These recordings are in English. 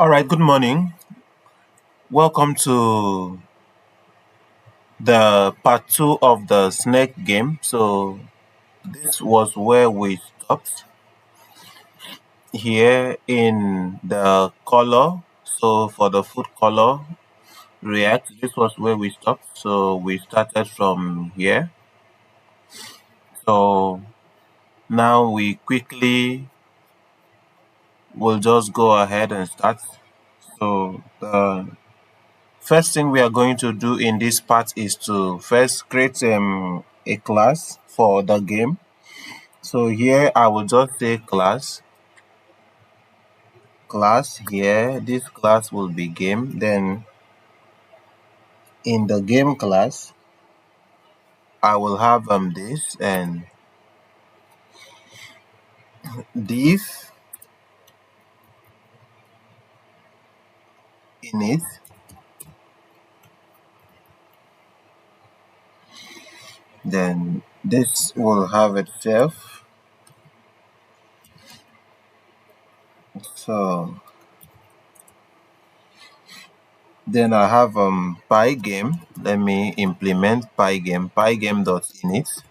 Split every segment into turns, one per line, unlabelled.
All right, good morning. Welcome to the part two of the snake game. So, this was where we stopped here in the color. So, for the food color react, this was where we stopped. So, we started from here. So, now we quickly will just go ahead and start. So, the first thing we are going to do in this part is to first create a class for the game. So here I will just say class here. This class will be game. Then in the game class, I will have this and div in it. Then this will have itself. So then I have pygame. Let me implement pygame dot init.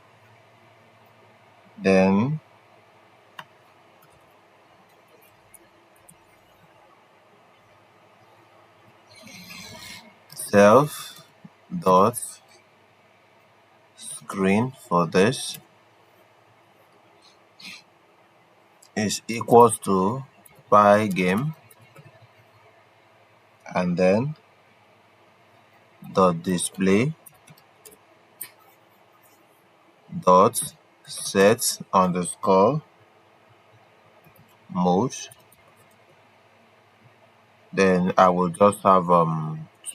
Then self dot screen for this is equals to pygame and then dot display dot set underscore mode. Then I will just have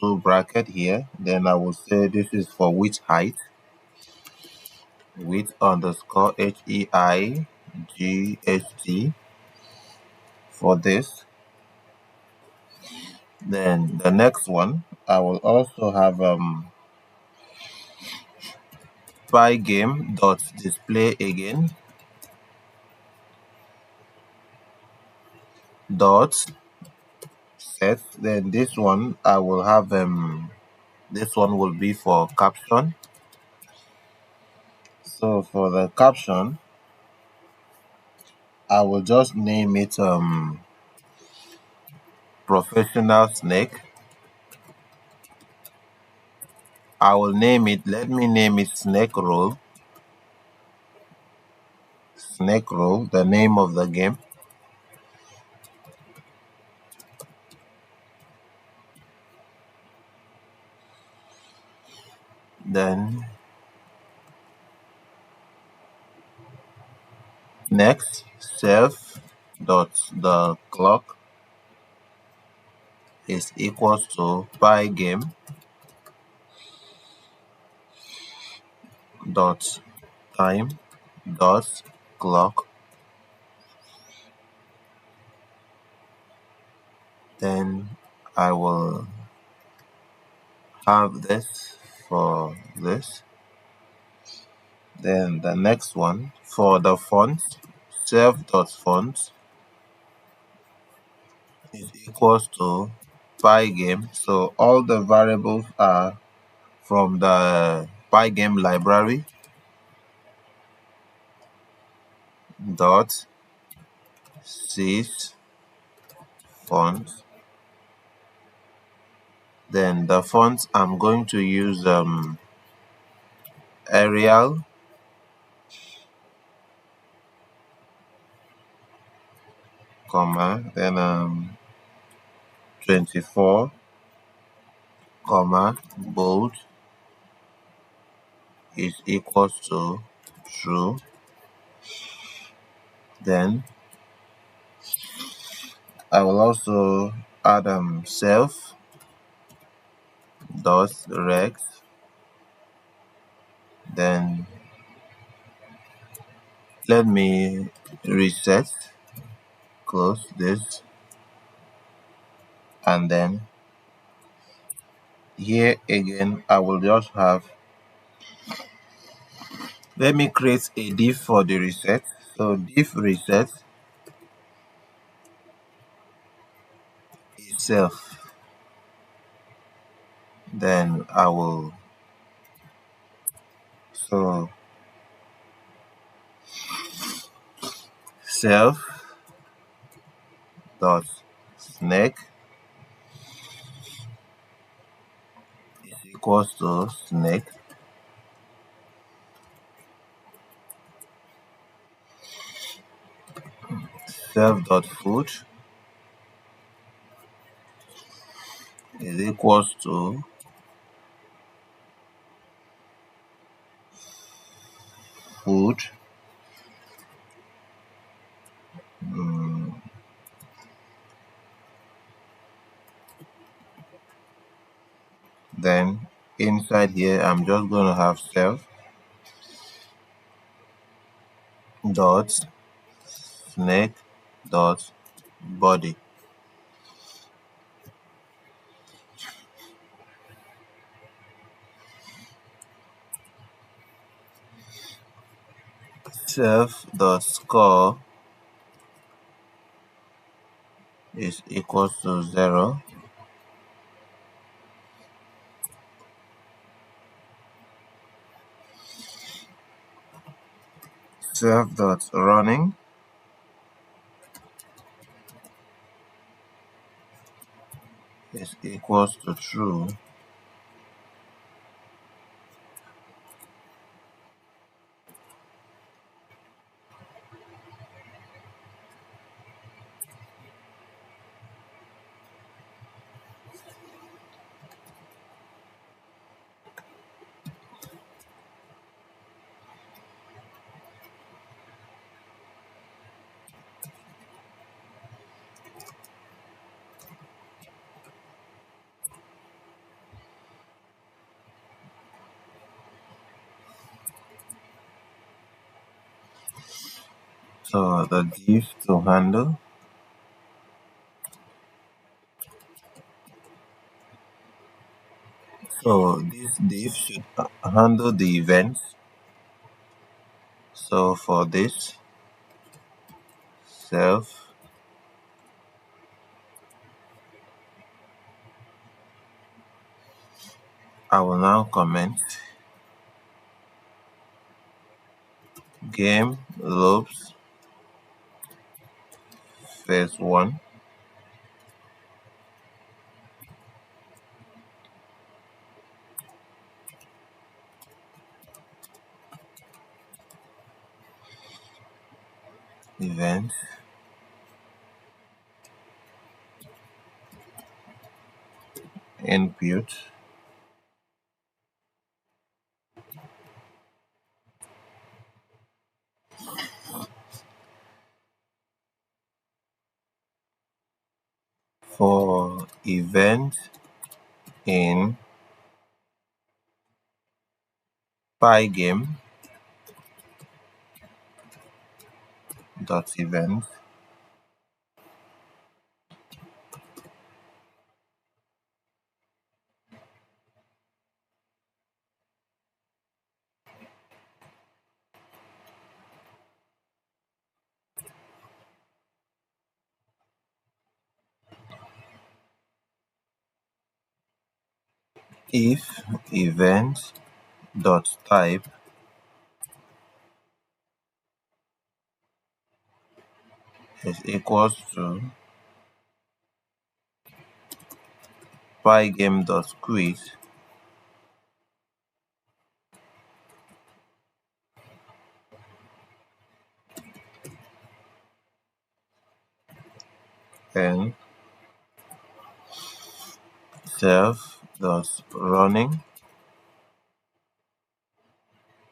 two bracket here. Then I will say this is for width height, width underscore height for this. Then the next one I will also have pygame dot display again dot set. Then this one I will have this one will be for caption. So for the caption I will just name it professional snake. I will name it, let me name it snake roll, the name of the game. Then next self dot the clock is equals to pygame dot time dot clock. Then I will have this for this. Then the next one for the font, self dot font is equals to pygame. So all the variables are from the pygame library dot sys font. Then the font I'm going to use Arial, comma, then 24, comma, bold is equals to true. Then I will also add self dot rex. Then let me reset, close this, and then here again I will just have, let me create a div for the reset. So div reset self. Then I will so self dot snake is equals to snake self dot food is equals to food. Mm, then inside here I'm just going to have self dot snake dot body. Self dot score is equals to 0. Self dot running is equals to true. So the div to handle. So this div should handle the events. So for this self, I will now comment game loops phase 1 event input for event in pygame dot event if event dot type is equals to pygame dot quit, and self dot running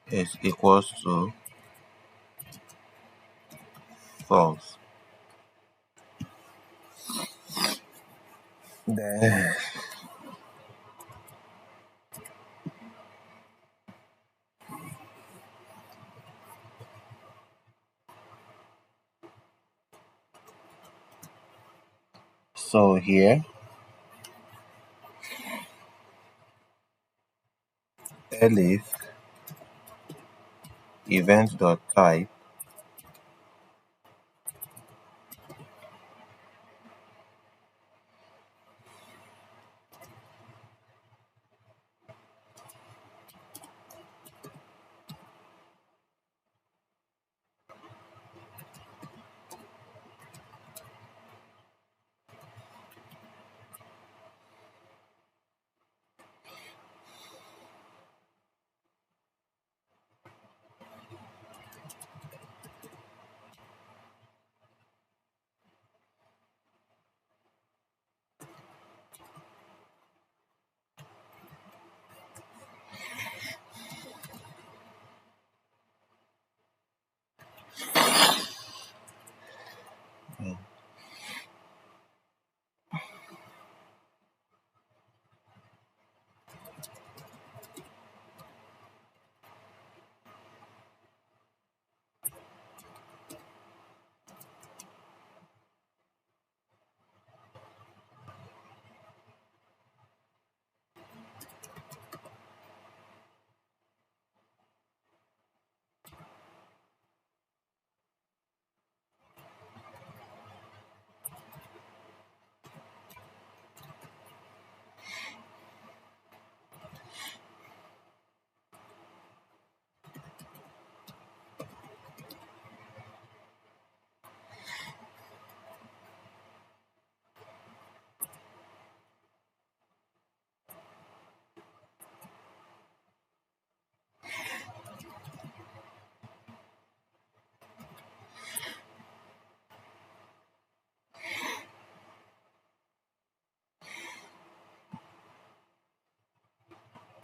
is equals to false. Then so here elif event dot type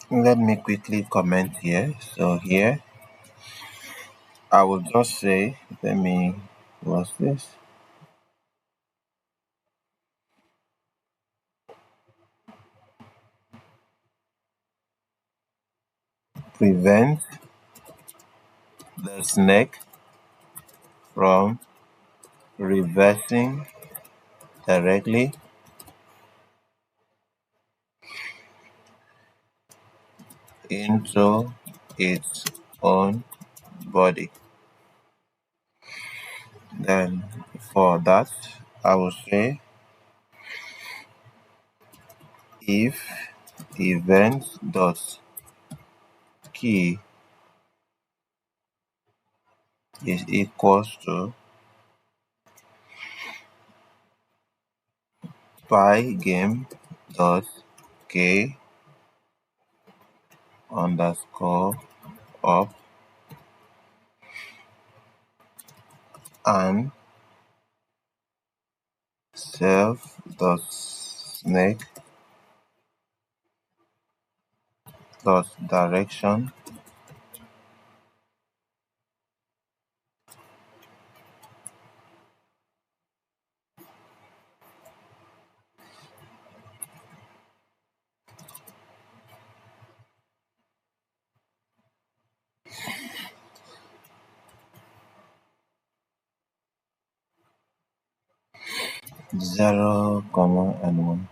Let me quickly comment here. So here I will just say, let me close this. Prevent the snake from reversing directly into its own body. Then for that, I will say if event dot key is equals to pygame dot k underscore up and self dot snake dot direction zero comma and one.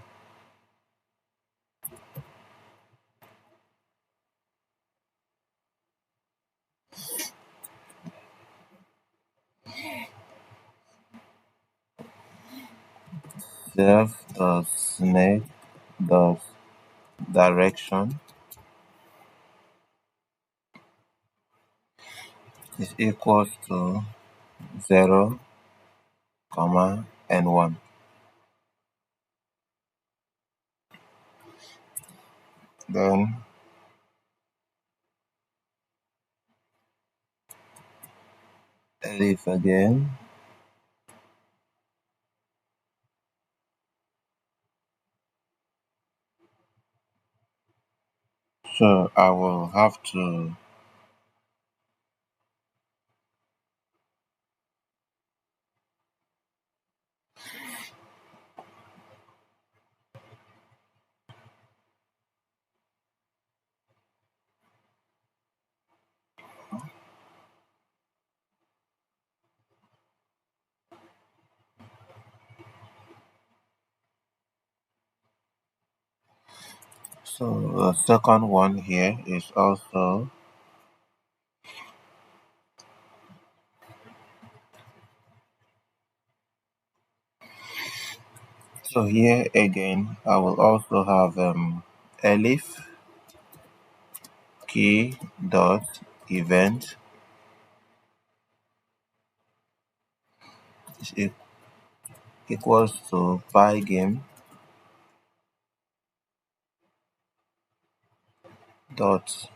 Self dot snake dot direction is equals to 0 comma and 1. Then elif again. So I will have to so the second one here is also so here again I will also have elif key dot event is equals to pygame dot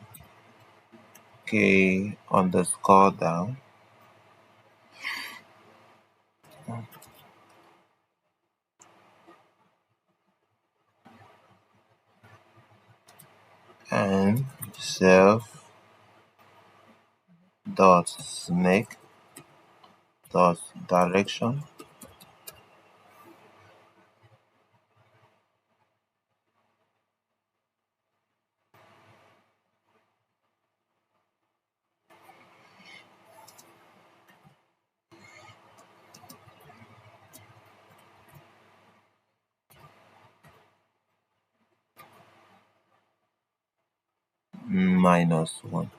k underscore down and self dot snake dot direction minus 1.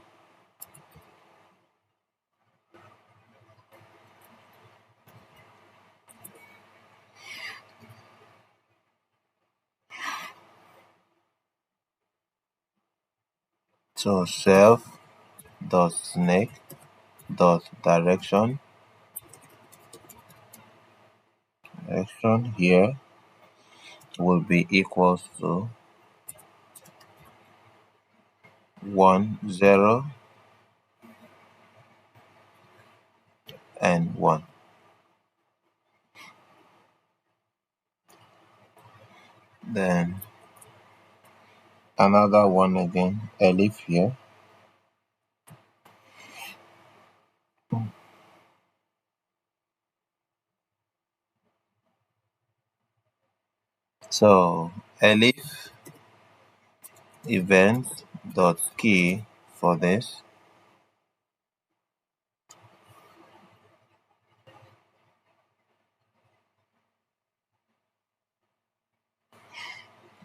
So self dot snake dot direction here will be equals to 1 0 and 1. Then another one again, elif here. So elif event dot key for this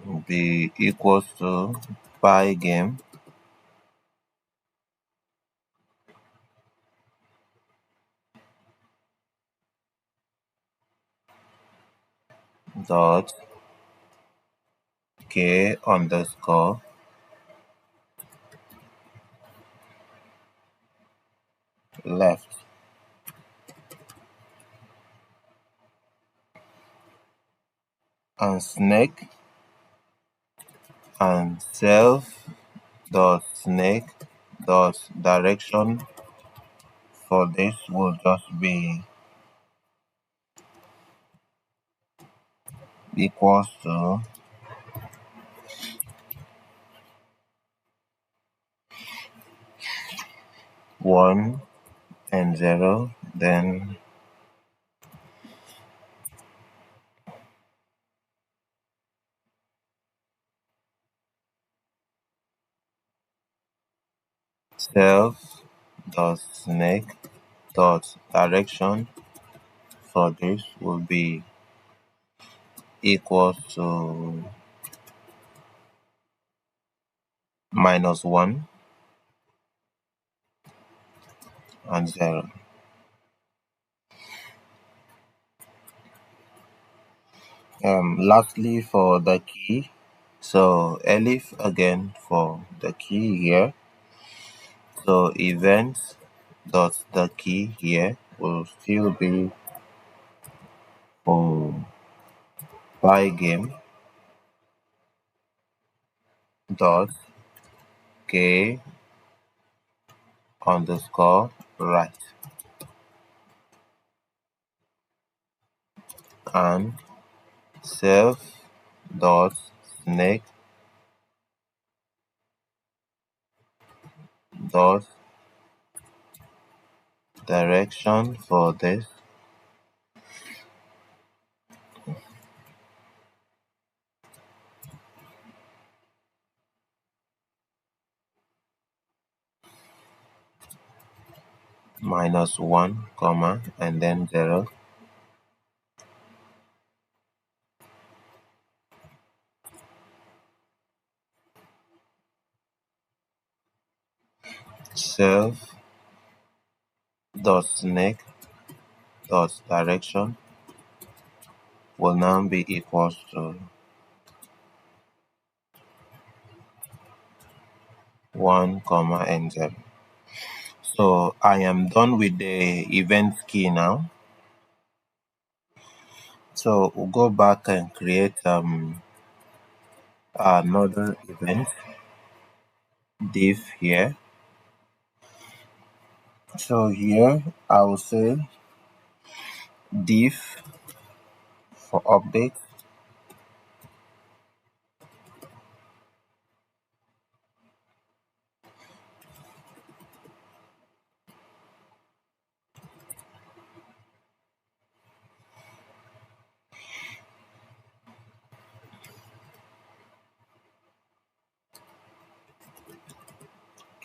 will be equals to pygame dot k underscore left and snake and self dot snake dot direction for this will just be equals to 1 and 0, then self dot snake dot direction for this will be equals to -1 and 0. Lastly, for the key, so elif again for the key here. So events dot the key here will still be for pygame dot k underscore right and self dot snake dot direction for this -1 comma and then 0. Self dot snake dot direction will now be equals to 1 comma and 0. So I am done with the event key now. So we'll go back and create another event div here. So here I will say div for update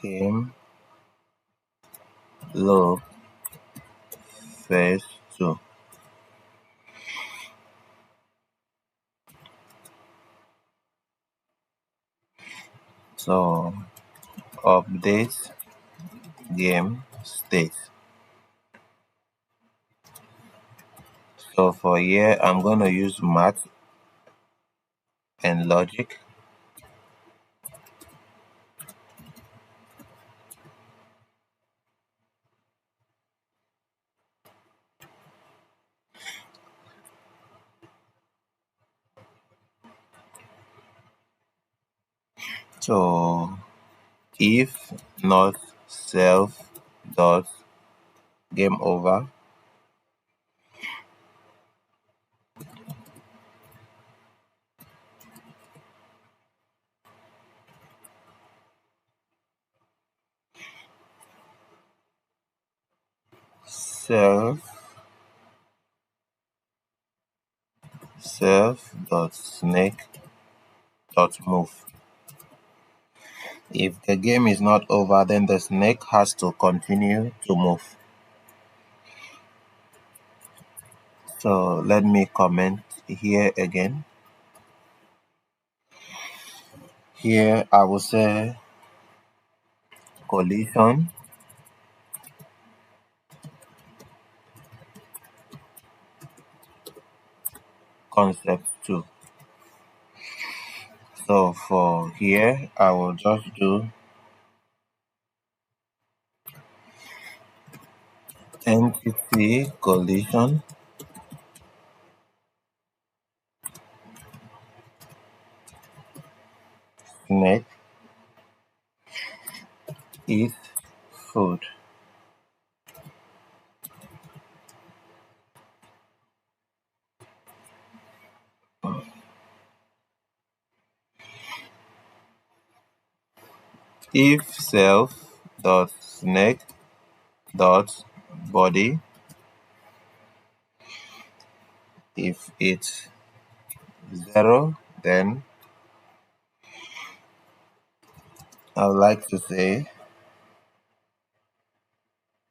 game load phase 2. So update game state. So for here I'm going to use math and logic. So if not self dot game over self dot snake dot move. If the game is not over, then the snake has to continue to move. So let me comment here again. Here I will say collision concept 2. So for here I will just do entity collision snake eat food. If self dot snake dot body, if it's 0, then I would like to say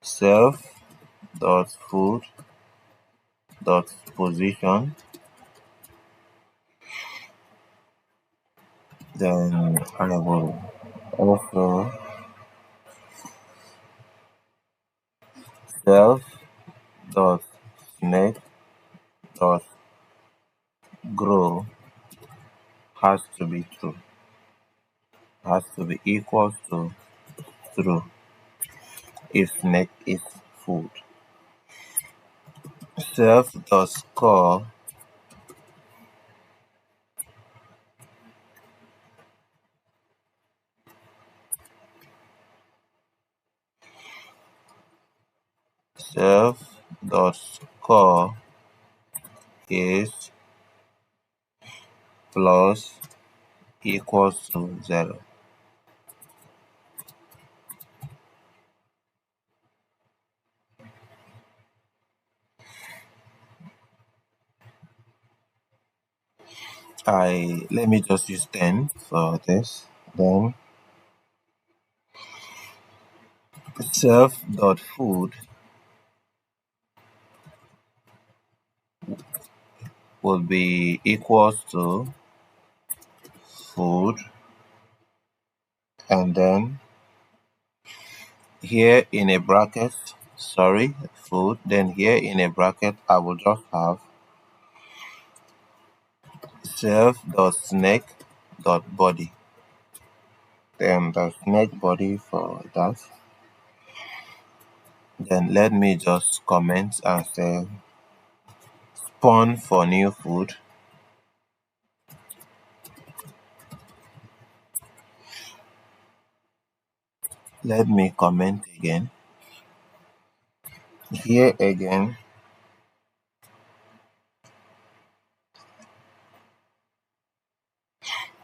self dot food dot position. Then I will also self dot snake dot grow has to be true, has to be equals to true if snake is food. Self dot score self dot score is plus equals to 0. Let me just use 10 for this. Then self dot food will be equals to food, and then here in a bracket, sorry, food, then here in a bracket I will just have self dot snake dot body, then the snake body for that. Then let me just comment and say spawn for new food. Let me comment again. Here again,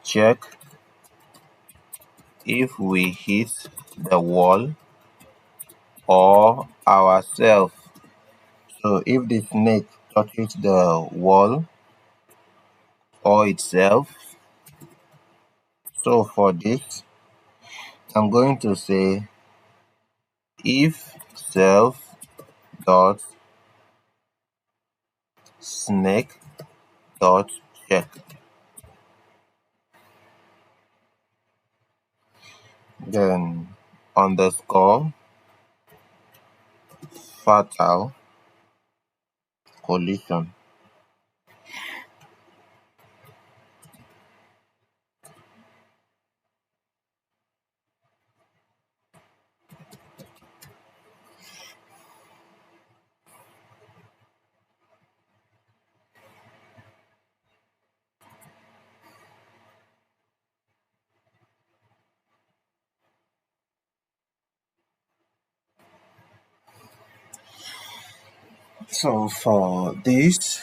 check if we hit the wall or ourselves. So if the snake touches the wall or itself, so for this I'm going to say if self dot snake dot check, then underscore fatal collision. So for this,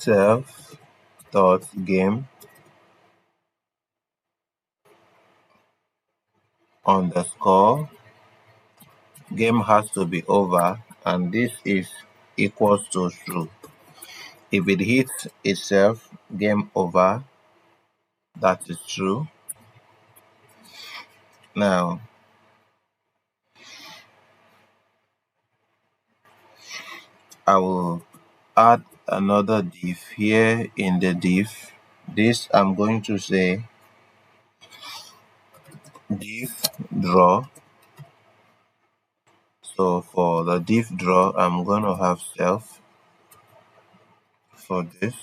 self dot game underscore game has to be over, and this is equals to true. If it hits itself, game over, that is true. Now I will add another div here in the div. This I'm going to say div draw. So for the div draw, I'm going to have self for this,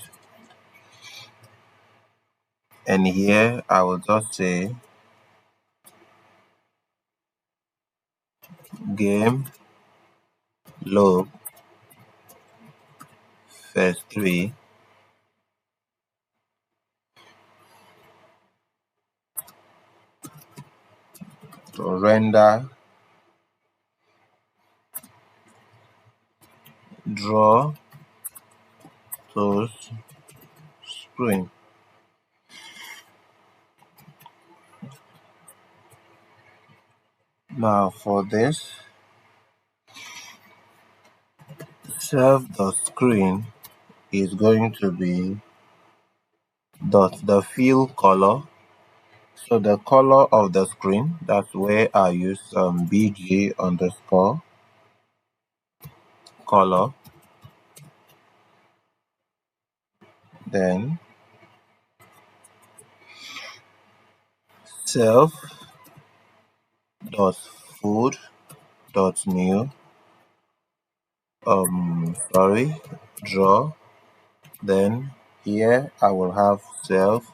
and here I will just say game log first 3 to render draw to screen. Now for this, self the screen is going to be dot the fill color. So the color of the screen, that's where I use bg underscore color. Then self dot food dot new draw. Then here I will have self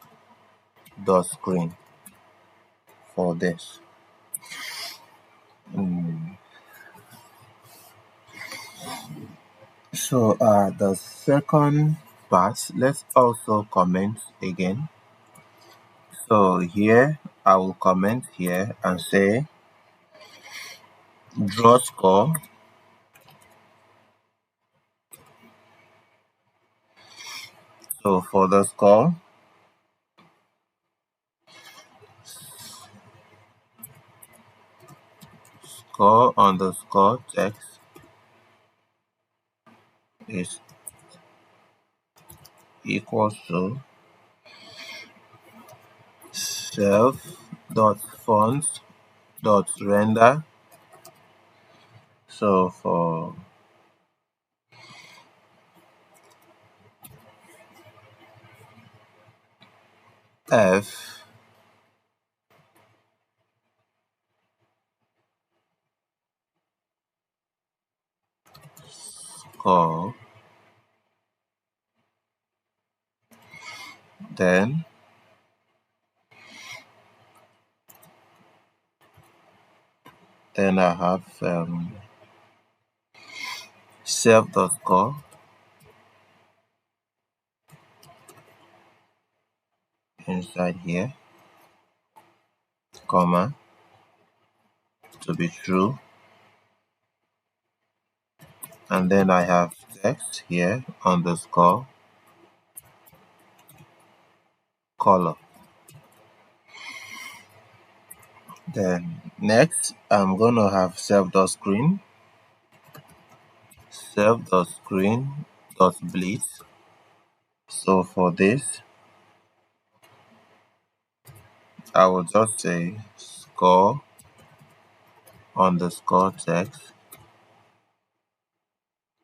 dot screen for this. So the second part, let's also comment again. So here I will comment here and say draw score so for the score underscore text is equals to self dot font dot render. So for f score, then I have self dot score inside here, comma, to be true, and then I have text here underscore color. Then next I'm gonna have self dot screen dot blitz. So for this I will just say score underscore text,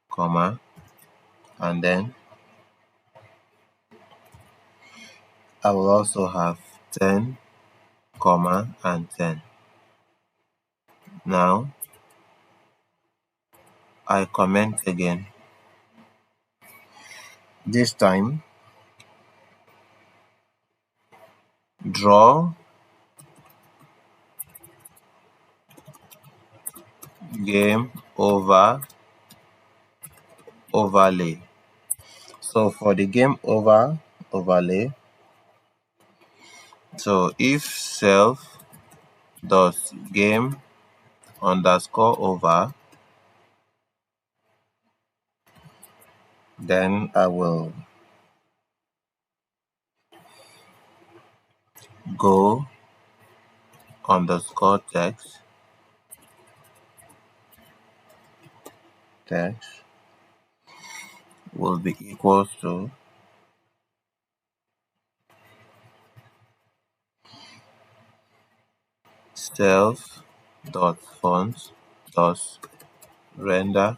comma, and then I will also have 10, comma, and 10. Now I comment again. This time draw game over overlay. So for the game over overlay, so if self dot game underscore over, then I will go underscore text will be equals to self dot font dot render,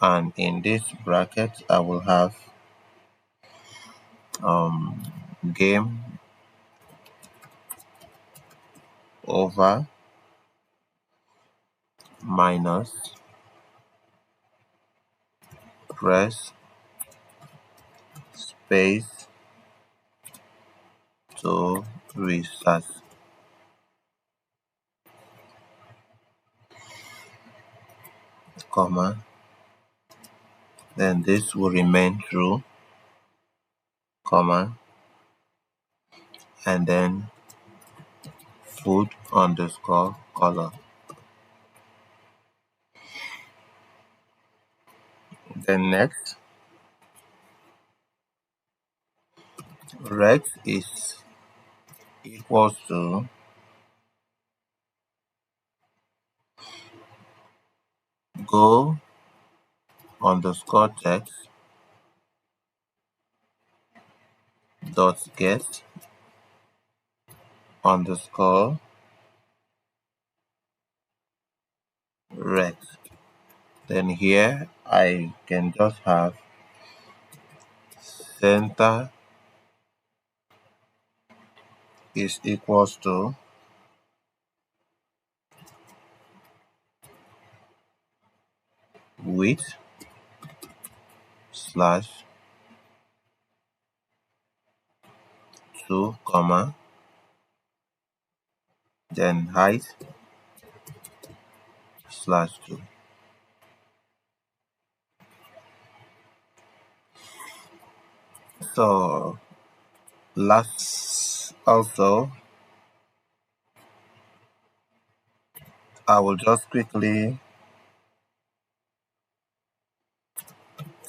and in this bracket I will have game over minus press space to restart, comma, then this will remain true, comma, and then food underscore color. Then next, rex is equals to go underscore text dot get underscore rex. Then here I can just have center is equals to width slash 2, comma, then height slash 2. So last also I will just quickly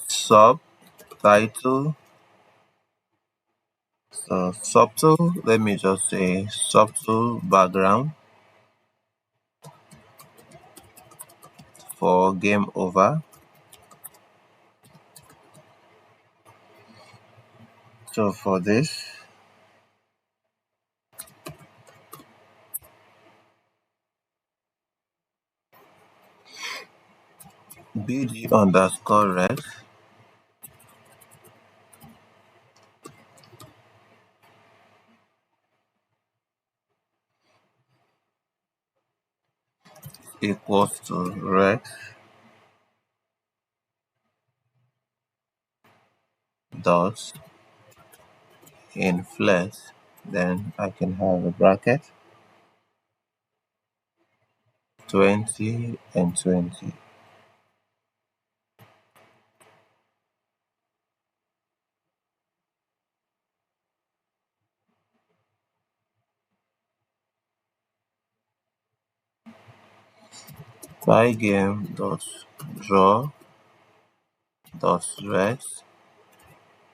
subtitle. So subtle, let me just say subtle background for game over. So for this, bg underscore rex equals to rex dot inflate. Then I can have a bracket 20 and 20. Pygame dot draw dot rex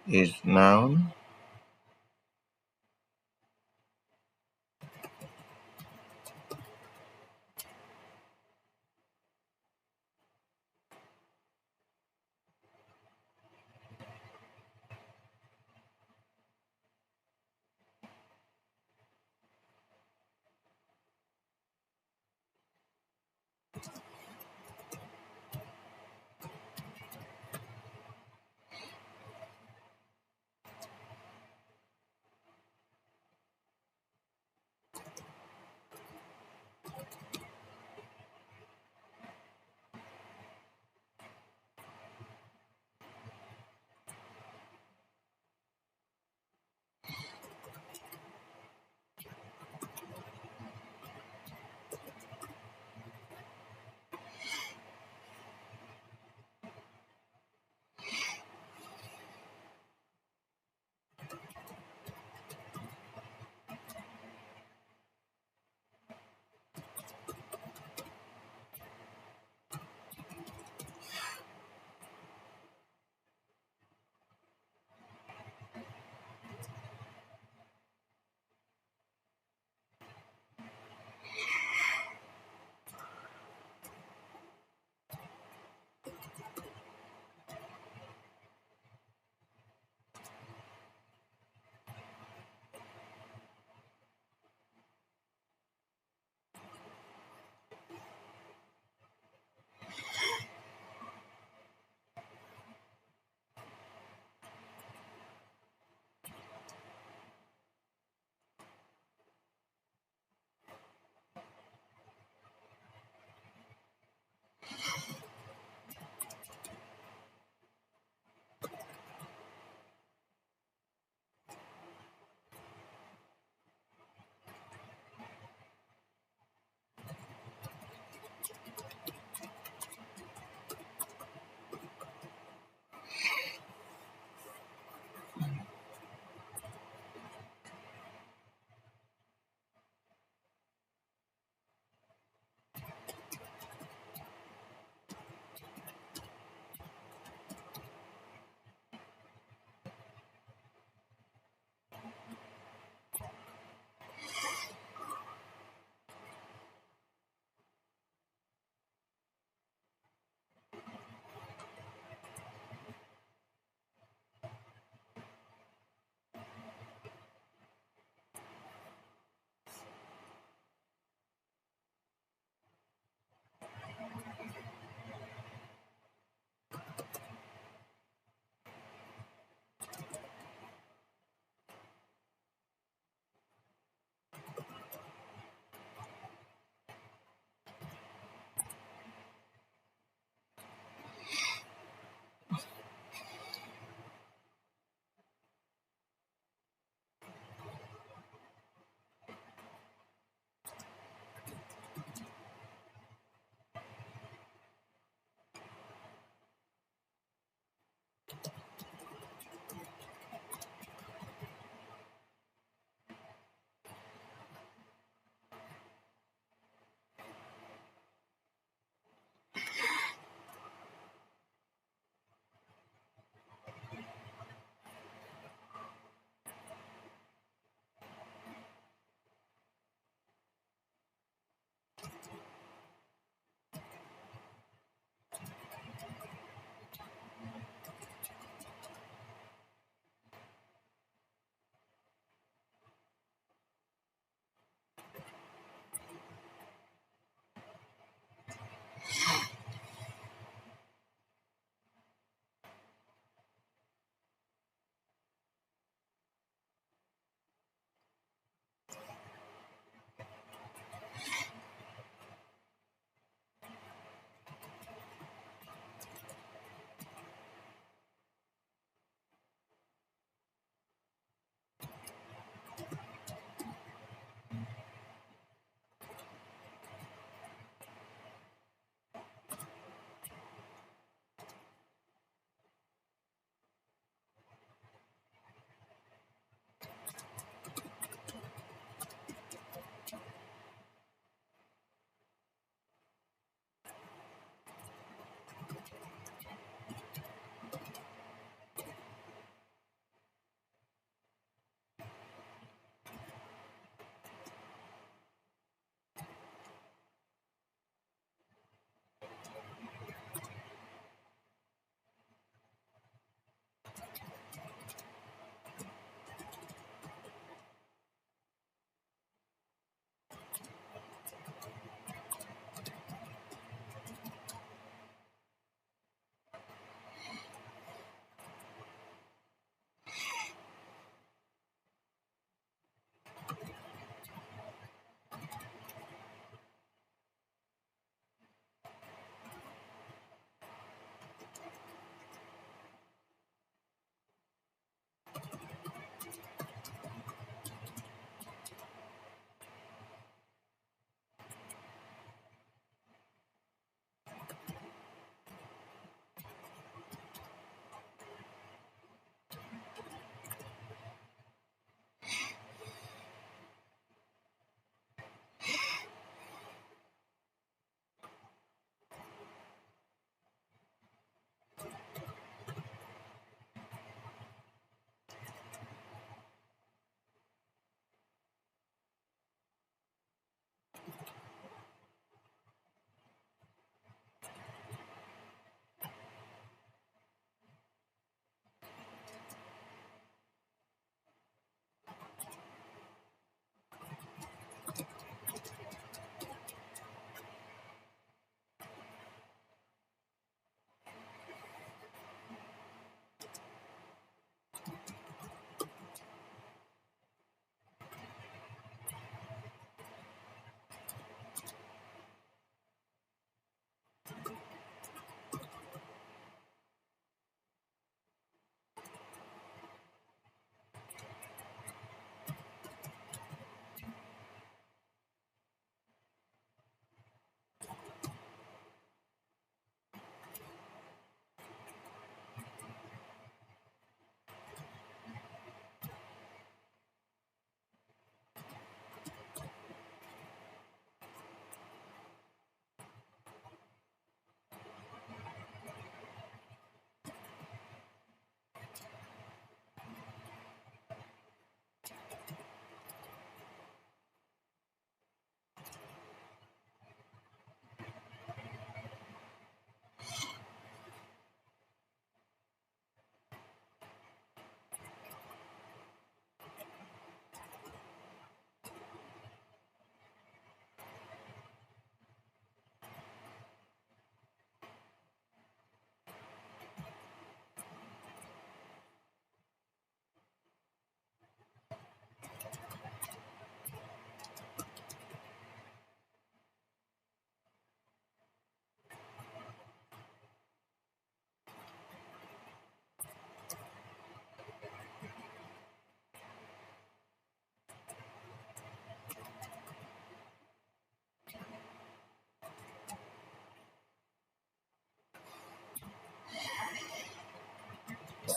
is noun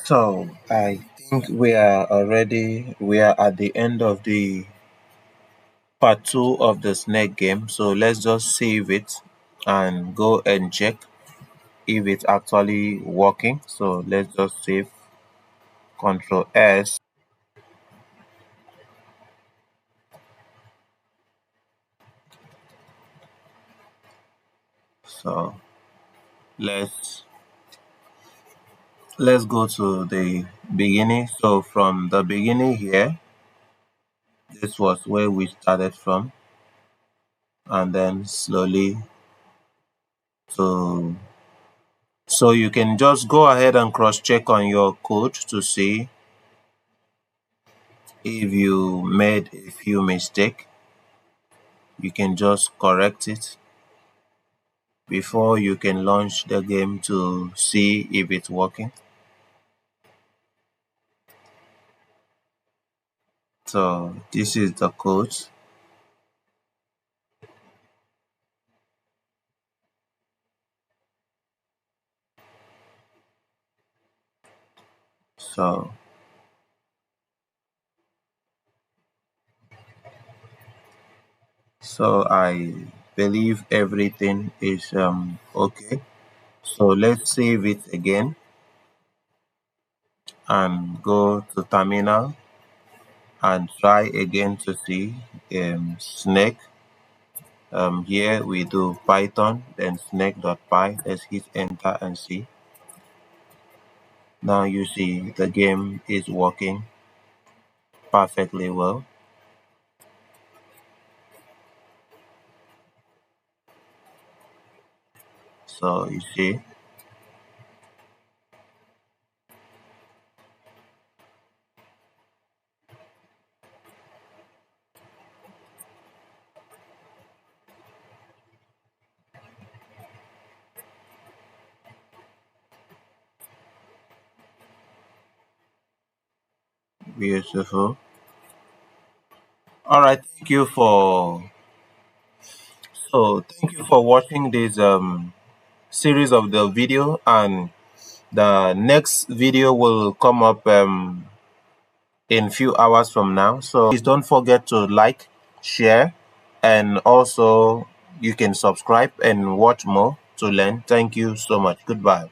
So I think we are at the end of the part two of the snake game. So let's just save it and go and check if it's actually working. So let's just save, Control S. So let's let's go to the beginning. So from the beginning here, this was where we started from, and then slowly to so you can just go ahead and cross check on your code to see if you made a few mistakes. You can just correct it before you can launch the game to see if it's working. So this is the code. So I believe everything is okay. So let's save it again and go to terminal and try again to see snake. Here we do Python, then snake.py. Let's hit enter and see. Now you see the game is working perfectly well. So you see, beautiful. All right, thank you for watching this series of the video, and the next video will come up in few hours from now. So please don't forget to like, share, and also you can subscribe and watch more to learn. Thank you so much. Goodbye.